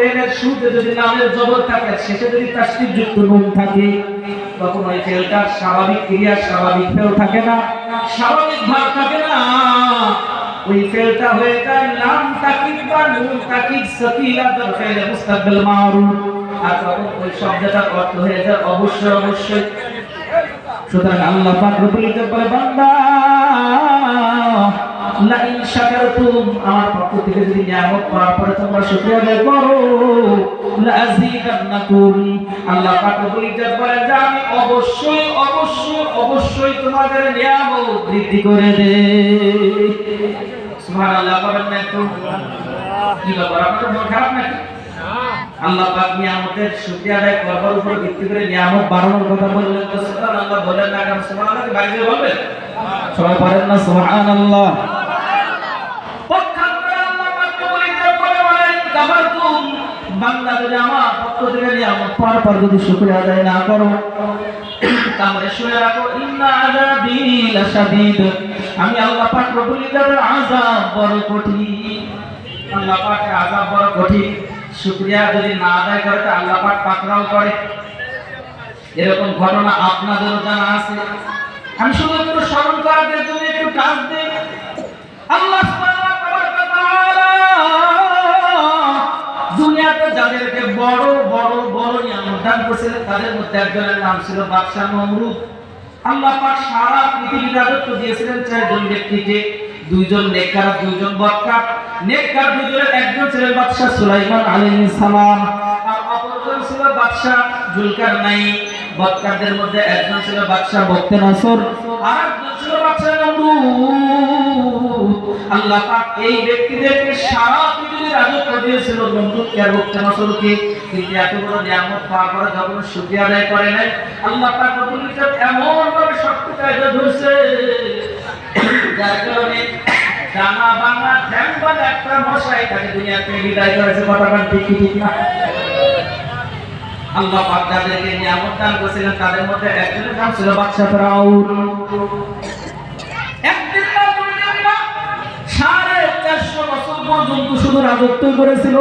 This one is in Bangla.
ফেলের শুরুতে যদি নামের জবর থাকে, শেষে যদি তাসদীদ যুক্ত নুন থাকে, তখন ওই ফেলটার স্বাভাবিক ক্রিয়া, স্বাভাবিক ফেল থাকে না, স্বাভাবিক ভাব থাকে না। ওই ফেলটা হয়ে যায় লাম তাকিদ বা নুন তাকিদ সাকিলাতুল ফেল মুস্তাকবিল মারুফ। আর তখন ওই শব্দটার অর্থ হয়ে যায় অবশ্যই অবশ্যই। সুতরাং আল্লাহ পাক রব্বুল ইজ্জত বলে, বান্দা লা ইন শাকারতুম, আমার পক্ষ থেকে যদি নিয়ামত পাওয়ার পরে তোমরা শুকরিয়া আদায় করো, লা আযীদান্নাকুম, আল্লাহ পাক রব্বুল ইজ্জত বলে যে আমি অবশ্যই অবশ্যই অবশ্যই তোমাদের নিয়ামত বৃদ্ধি করে দেই। সুবহানাল্লাহ বলেন না একটু? কি ব্যাপার, আপনাদের মন খারাপ নাকি? আল্লাহ পাক নিয়ামতের শুকরিয়া আদায় করবার উপর ভিত্তি করে নিয়ামত বাড়ানোর কথা বললেন, তো সুবহানাল্লাহ বলেন না? কারণ সুবহানাল্লাহ কি বাইরে বলবেন? সবাই পারেন না সুবহানাল্লাহ? পক্ষান্তরে আল্লাহ পাক বলেন কাফারতুম, বান্দা যদি আমার পক্ষ থেকে নিয়ামত পাওয়ার পর যদি শুকরিয়া আদায় না করো, তাহলে শুনে রাখো ইন্না আযাবি লাশাদীদ, আমি আল্লাহ পাক রব্বুল ইজ্জতের আযাব বড় কঠিন। আল্লাহ পাকের আযাব বড় কঠিন। শুকরিয়া যদি না আদায় করে, তা আল্লাহ পাক পাকড়াও করে। এরকম ঘটনা আপনাদেরও জানা আছে। আমি শুধু একটু স্মরণ করার জন্য একটু কাজ দিই। আল্লাহ সুবহানাহু ওয়া তাআলা দুনিয়াতে যাদেরকে বড় বড় বড় নিয়ামত দান করেছিলেন, তাদের মধ্যে একজনের নাম ছিল বাদশা নমরুদ। আল্লাহ পাক সারা পৃথিবীর রাজত্ব দিয়েছিলেন চারজন ব্যক্তিকে, দুইজন নেককার, দুইজন বদকার। নেককার দুইজনের একজন ছিলেন বাদশা সুলাইমান আলাইহিস সালাম, আর অপরজন ছিল বাদশা জুলকারনাইন। বদকারদের মধ্যে একজন ছিল বাদশা বখতিয়ার, আর একজন ছিল বাদশা নমরুদ। আল্লাহ পাক এই ব্যক্তিদেরকে সারা পৃথিবীর রাজত্ব দিয়েছিল, নমরুদকে আর বখতিয়ারকে। কিন্তু এত বড় নিয়ামত পাওয়ার পরে যখন শুকরিয়া আদায় করে নাই, আল্লাহ পাক রব্বুল ইজ্জত এমন ভাবে শক্ত কায়দা ধরছে, যার কারণে জানা বাংলা ঠ্যাংবাদ একটা মশাই তাকে দুনিয়া থেকে বিদায় করেছে। কথাটা ঠিক কি ঠিক না? আল্লাহ পাক যাদেরকে নিয়ামত দান করেছিলেন, তাদের মধ্যে একজনের নাম ছিল বাদশা ফিরাউন। একদিন না দুই দিন না 450 বছর পর্যন্ত শুধু রাজত্ব করেছিল।